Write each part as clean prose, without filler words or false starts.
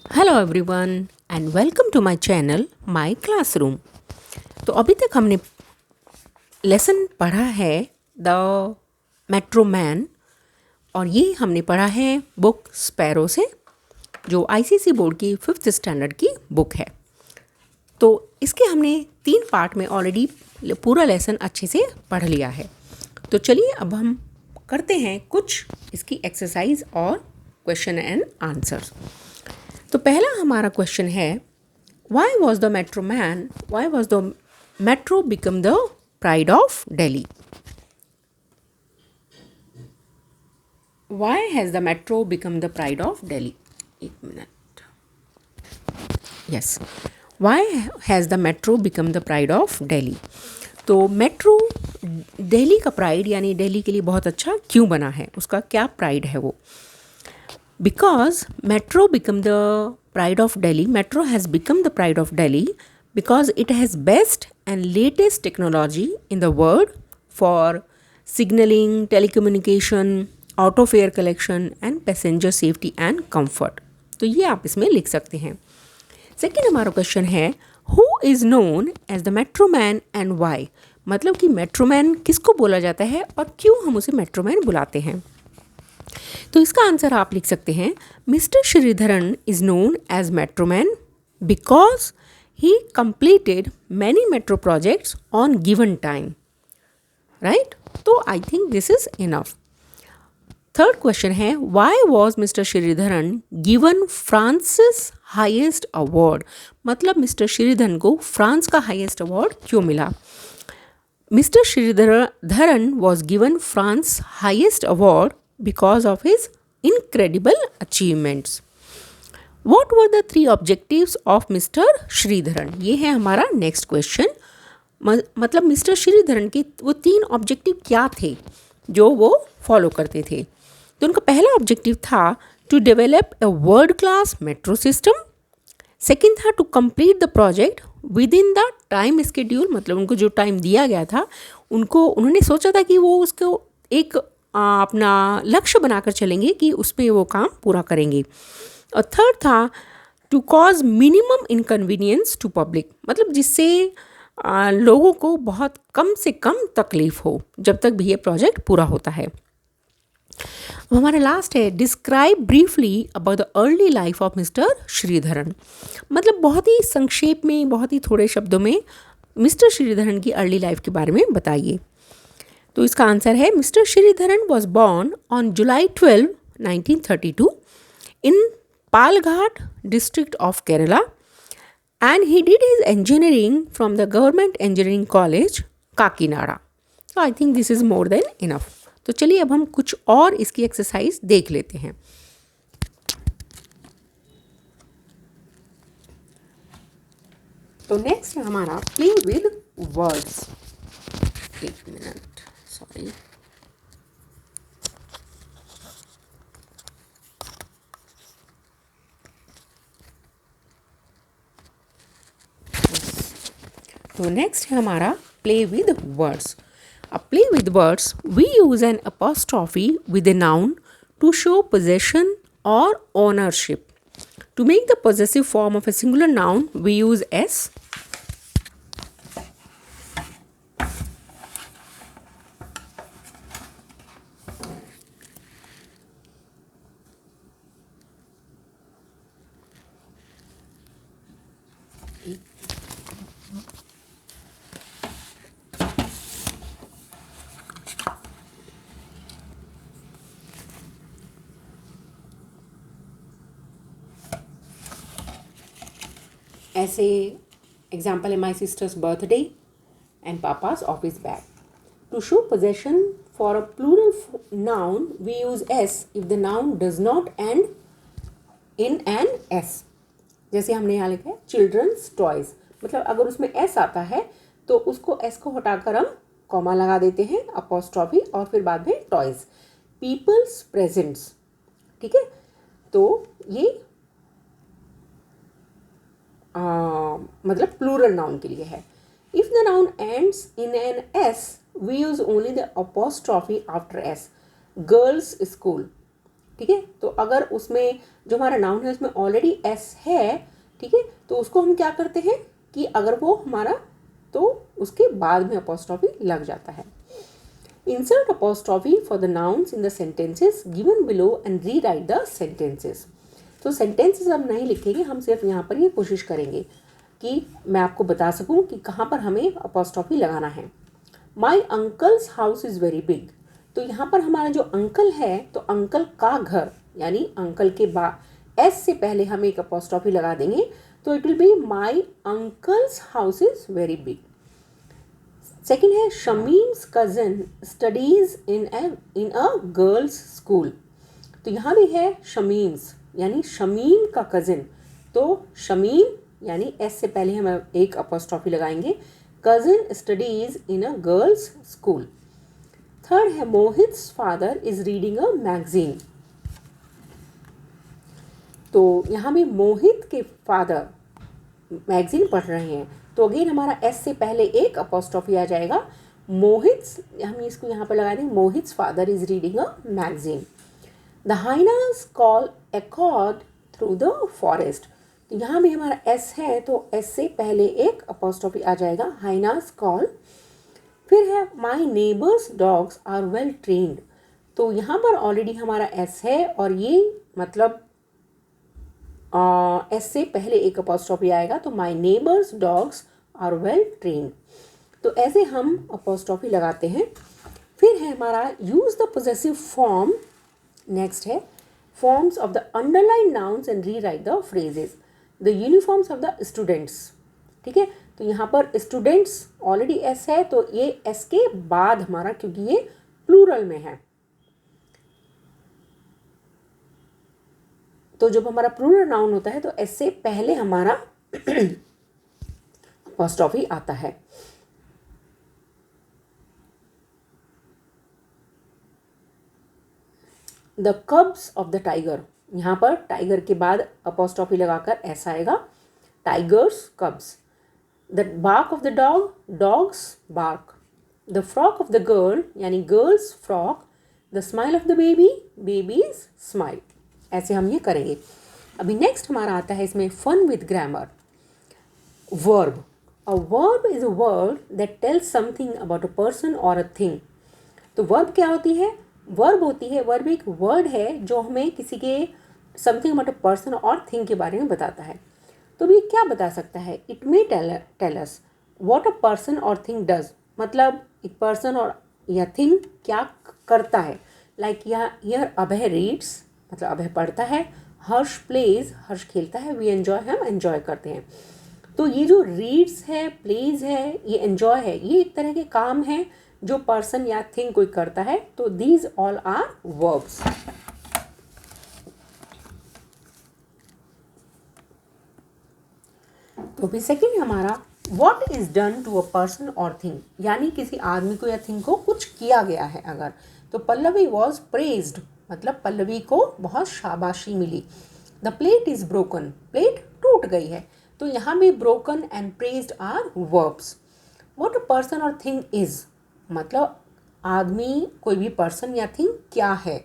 Hello everyone and welcome to my channel my classroom. तो अभी तक हमने लेसन पढ़ा है द मेट्रो मैन, और ये हमने पढ़ा है बुक स्पैरो से, जो आईसीएसई बोर्ड की 5th स्टैंडर्ड की बुक है। तो इसके हमने 3 पार्ट में ऑलरेडी पूरा लेसन अच्छे से पढ़ लिया है। तो चलिए अब हम करते हैं कुछ इसकी एक्सरसाइज और क्वेश्चन एंड आंसर्स। तो पहला हमारा क्वेश्चन है, why was the metro become the pride of Delhi? Why has the metro become the pride of Delhi? एक minute. Yes. Why has the metro become the pride of Delhi? तो metro Delhi का pride यानी दिल्ली के लिए बहुत अच्छा क्यों बना है, उसका क्या प्राइड है वो? Because Metro become the pride of Delhi, Metro has become the pride of Delhi because it has best and latest technology in the world for signaling, telecommunication, auto fare collection and passenger safety and comfort. तो ये आप इसमें लिख सकते हैं। Second हमारा question है, who is known as the Metroman and why? मतलब कि मेट्रोमैन किसको बोला जाता है और क्यों हम उसे मेट्रोमैन बुलाते हैं? तो इसका आंसर आप लिख सकते हैं, mister Sreedharan is known as metro man because he completed many metro projects on given time, right? तो I think this is enough. Third question है, why was mister Sreedharan given France's highest award? मतलब मिस्टर श्रीधरन को France का highest award क्यों मिला? Mister Sreedharan was given France highest award because of his incredible achievements. What were the 3 objectives of Mr. Sreedharan? ये है हमारा next question. मतलब मिस्टर श्रीधरन के वो 3 ऑब्जेक्टिव क्या थे जो वो फॉलो करते थे? तो उनका पहला ऑब्जेक्टिव था to develop a world class metro system. Second था to complete the project within the time schedule, मतलब उनको जो टाइम दिया गया था उन्होंने सोचा था कि वो उसको एक अपना लक्ष्य बनाकर चलेंगे कि उस पर वो काम पूरा करेंगे। और थर्ड था to cause minimum inconvenience to public, मतलब जिससे लोगों को बहुत कम से कम तकलीफ हो जब तक भी ये प्रोजेक्ट पूरा होता है। हमारा लास्ट है, describe briefly about the early life of mister Sreedharan. मतलब बहुत ही संक्षेप में, बहुत ही थोड़े शब्दों में मिस्टर श्रीधरन की अर्ली लाइफ के बारे में बताइए। तो इसका आंसर है, mister Sreedharan was born on July 12, 1932 in Palghat district of Kerala and he did his engineering from the government engineering college Kakinada. तो I think this is more than enough. तो चलिए अब हम कुछ और इसकी एक्सरसाइज देख लेते हैं। तो नेक्स्ट है हमारा प्ले विद वर्ड्स। एक मिनट, sorry. तो नेक्स्ट है हमारा प्ले विद वर्ड्स। अब play with words we use an apostrophe with a noun to show possession और ownership. To make the possessive form of a singular noun we use S. ऐसे example है, my sister's birthday and papa's office bag. To show possession for a plural noun we use S if the noun does not and in an S. जैसे हमने यहाँ लिखा है children's toys, मतलब अगर उसमें एस आता है तो उसको एस को हटाकर हम कॉमा लगा देते हैं, अपॉस्ट्रॉफी, और फिर बाद में टॉयज। पीपल्स प्रेजेंट्स, ठीक है? तो ये मतलब प्लूरल नाउन के लिए है। If the noun ends in an S V use only the apostrophe after S. Girls school, ठीक है। तो अगर उसमें जो हमारा नाउन है उसमें ऑलरेडी एस है, ठीक है, तो उसको हम क्या करते हैं कि अगर वो हमारा, तो उसके बाद में अपॉस्ट्रॉफी लग जाता है। Insert apostrophe for the nouns in the sentences given below and rewrite the sentences. तो sentences हम नहीं लिखेंगे, हम सिर्फ यहाँ पर ये कोशिश करेंगे कि मैं आपको बता सकूँ कि कहाँ पर हमें apostrophe लगाना है। My uncle's house is very big. तो यहाँ पर हमारा जो अंकल है, तो अंकल का घर, यानी अंकल के बाद एस से पहले हम एक apostrophe लगा देंगे, तो it will be my uncle's house is very big. Second है Shamim's cousin studies in a girls school. तो यहाँ भी है शमीम्स, यानी शमीम का कज़न, तो शमीम यानी एस से पहले हम एक अपॉस्ट्रॉफी लगाएंगे, cousin studies in a girls school. Third है Mohit's father is reading a magazine. तो यहाँ भी मोहित के फादर मैगजीन पढ़ रहे हैं, तो अगेन हमारा एस से पहले एक अपॉस्ट्रॉफी आ जाएगा, मोहित्स, हम इसको यहाँ पर लगा देंगे, Mohit's father is reading a magazine. The hyenas call accord through the forest. तो यहाँ भी हमारा एस है, तो एस से पहले एक अपॉस्ट्रॉफी आ जाएगा, हाइनास कॉल। फिर है my neighbour's dogs are well trained. तो यहाँ पर ऑलरेडी हमारा एस है और ये मतलब एस से पहले एक अपॉस्ट्रॉफी आएगा, तो my neighbour's dogs are well trained. तो ऐसे हम अपॉस्ट्रॉफी लगाते हैं। फिर है हमारा use the possessive form. Next है forms of the underline nouns and rewrite the phrases. The uniforms of the students, ठीक है। तो यहाँ पर स्टूडेंट्स ऑलरेडी एस है, तो ये एस के बाद हमारा, क्योंकि ये प्लूरल में है, तो जब हमारा प्लूरल नाउन होता है तो एस से पहले हमारा अपॉस्ट्रॉफी आता है। The cubs of the tiger, यहाँ पर टाइगर के बाद अपॉस्ट्रॉफी लगाकर एस आएगा, tiger's cubs. The bark of the dog, dog's bark. The frock of the girl, यानी girl's frock. The smile of the baby, baby's smile. ऐसे हम ये करेंगे। अभी नेक्स्ट हमारा आता है इसमें fun with grammar. Verb, a verb is a word that tells something about a person और अ थिंग। तो वर्ब क्या होती है? वर्ब होती है, वर्ब एक वर्ड है जो हमें किसी के समथिंग अबाउट अ पर्सन और थिंग के बारे में बताता है। तो ये क्या बता सकता है? It may tell us what a person और थिंग डज। मतलब एक पर्सन और या थिंग क्या करता है। लाइक हियर अभय रीड्स, मतलब अभय पढ़ता है। हर्ष प्लेज, हर्ष खेलता है। वी एंजॉय, हम एंजॉय करते हैं। तो ये जो रीड्स है, प्लेज है, ये एंजॉय है, ये एक तरह के काम है जो पर्सन या थिंग कोई करता है। तो दीज ऑल आर वर्ब्स। तो भी सेकेंड हमारा what is done to a person और थिंग, यानी किसी आदमी को या थिंग को कुछ किया गया है अगर, तो पल्लवी वॉज प्रेज्ड, मतलब पल्लवी को बहुत शाबाशी मिली। The plate is broken, plate टूट गई है। तो यहाँ भी broken and praised are verbs. What a person और थिंग इज, मतलब आदमी, कोई भी पर्सन या थिंग क्या है।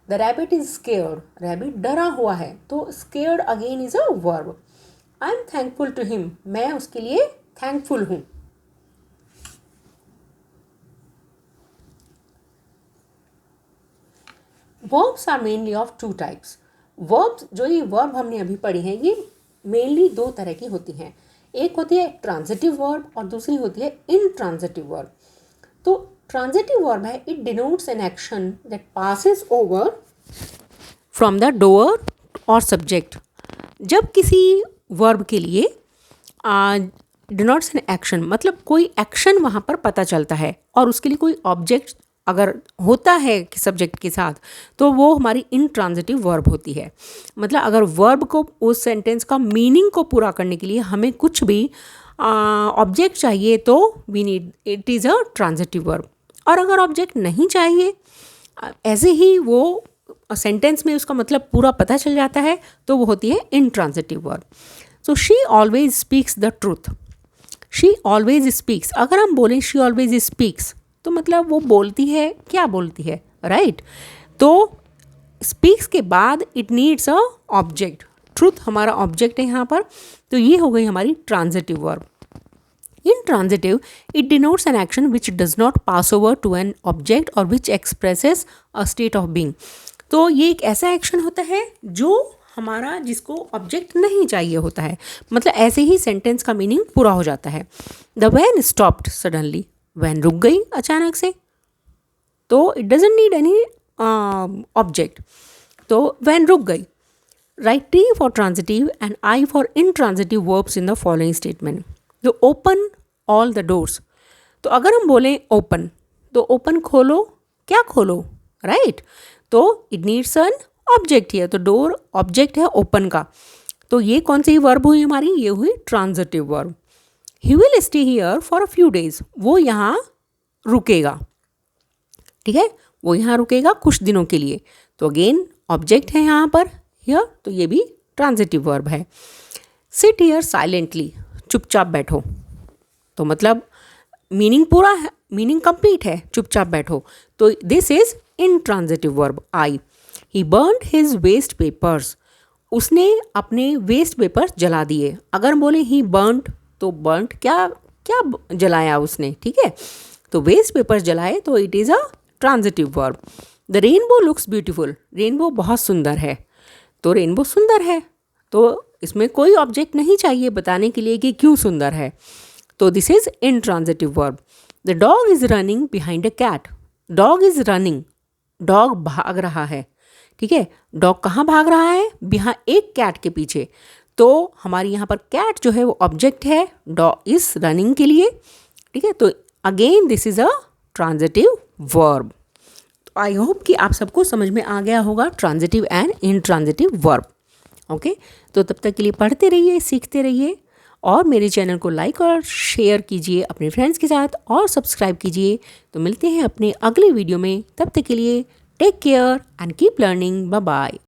The rabbit is scared, rabbit डरा हुआ है, तो scared again is a verb. I am thankful to him, मैं उसके लिए थैंकफुल हूँ। Verbs are mainly of two types. Verbs, जो ये वर्ब हमने अभी पढ़ी हैं, ये मेनली दो तरह की होती हैं। एक होती है ट्रांजिटिव वर्ब और दूसरी होती है इनट्रांजिटिव वर्ब। तो ट्रांजिटिव वर्ब है, it denotes an action that passes over from the doer और सब्जेक्ट। जब किसी वर्ब के लिए डिनोट्स एन एक्शन, मतलब कोई एक्शन वहाँ पर पता चलता है और उसके लिए कोई ऑब्जेक्ट अगर होता है कि सब्जेक्ट के साथ, तो वो हमारी इनट्रांजिटिव वर्ब होती है। मतलब अगर वर्ब को, उस सेंटेंस का मीनिंग को पूरा करने के लिए हमें कुछ भी ऑब्जेक्ट चाहिए, तो we need, it is a transitive verb. और अगर ऑब्जेक्ट नहीं चाहिए, ऐसे ही वो सेंटेंस में उसका मतलब पूरा पता चल जाता है, तो वो होती है intransitive verb. So she always speaks the truth, she always speaks. अगर हम बोलें शी ऑलवेज स्पीक्स, तो मतलब वो बोलती है, क्या बोलती है, राइट। तो स्पीक्स के बाद it needs a object, truth हमारा ऑब्जेक्ट है यहाँ पर, तो ये हो गई हमारी transitive verb. In transitive, it denotes an action which does not pass over to an object or which expresses a state of being. तो ये एक ऐसा एक्शन होता है जो हमारा जिसको ऑब्जेक्ट नहीं चाहिए होता है, मतलब ऐसे ही सेंटेंस का मीनिंग पूरा हो जाता है. The van stopped suddenly, van रुक गई अचानक से, तो it doesn't need any object, तो वैन रुक गई. Write T for transitive and I for intransitive verbs in the following statement. तो ओपन ऑल द डोर्स, तो अगर हम बोलें ओपन, तो ओपन खोलो, क्या खोलो, राइट. तो it needs an object here, तो डोर ऑब्जेक्ट है ओपन का, तो ये कौन सी वर्ब हुई हमारी, ये हुई transitive verb. He will stay here for a few days, वो यहाँ रुकेगा, ठीक है, वो यहाँ रुकेगा कुछ दिनों के लिए, तो अगेन ऑब्जेक्ट है यहाँ पर हियर, तो ये भी ट्रांजिटिव वर्ब है. सिट हियर साइलेंटली, चुपचाप बैठो, तो मतलब मीनिंग पूरा है, मीनिंग कंप्लीट है, चुपचाप बैठो, तो this is intransitive verb I. He burned his waste papers, उसने अपने वेस्ट पेपर्स जला दिए. अगर बोले ही बर्न्ड, तो बर्न्ड क्या क्या जलाया उसने, ठीक है, तो वेस्ट पेपर्स जलाए, तो it is a transitive verb. The rainbow looks beautiful, rainbow बहुत सुंदर है, तो रेनबो सुंदर है, तो इसमें कोई ऑब्जेक्ट नहीं चाहिए बताने के लिए कि क्यों सुंदर है, तो this is intransitive verb. The dog is running behind a cat, dog is running, dog भाग रहा है, ठीक है, डॉग कहाँ भाग रहा है, बिहाइंड एक कैट के पीछे, तो हमारी यहाँ पर कैट जो है वो ऑब्जेक्ट है डॉग इज रनिंग के लिए, ठीक है, तो again this is a transitive verb. तो आई होप कि आप सबको समझ में आ गया होगा transitive and intransitive verb. Okay, तो तब तक के लिए पढ़ते रहिए, सीखते रहिए, और मेरे चैनल को लाइक और शेयर कीजिए अपने फ्रेंड्स के साथ, और सब्सक्राइब कीजिए. तो मिलते हैं अपने अगले वीडियो में, तब तक के लिए take care and keep learning. Bye bye.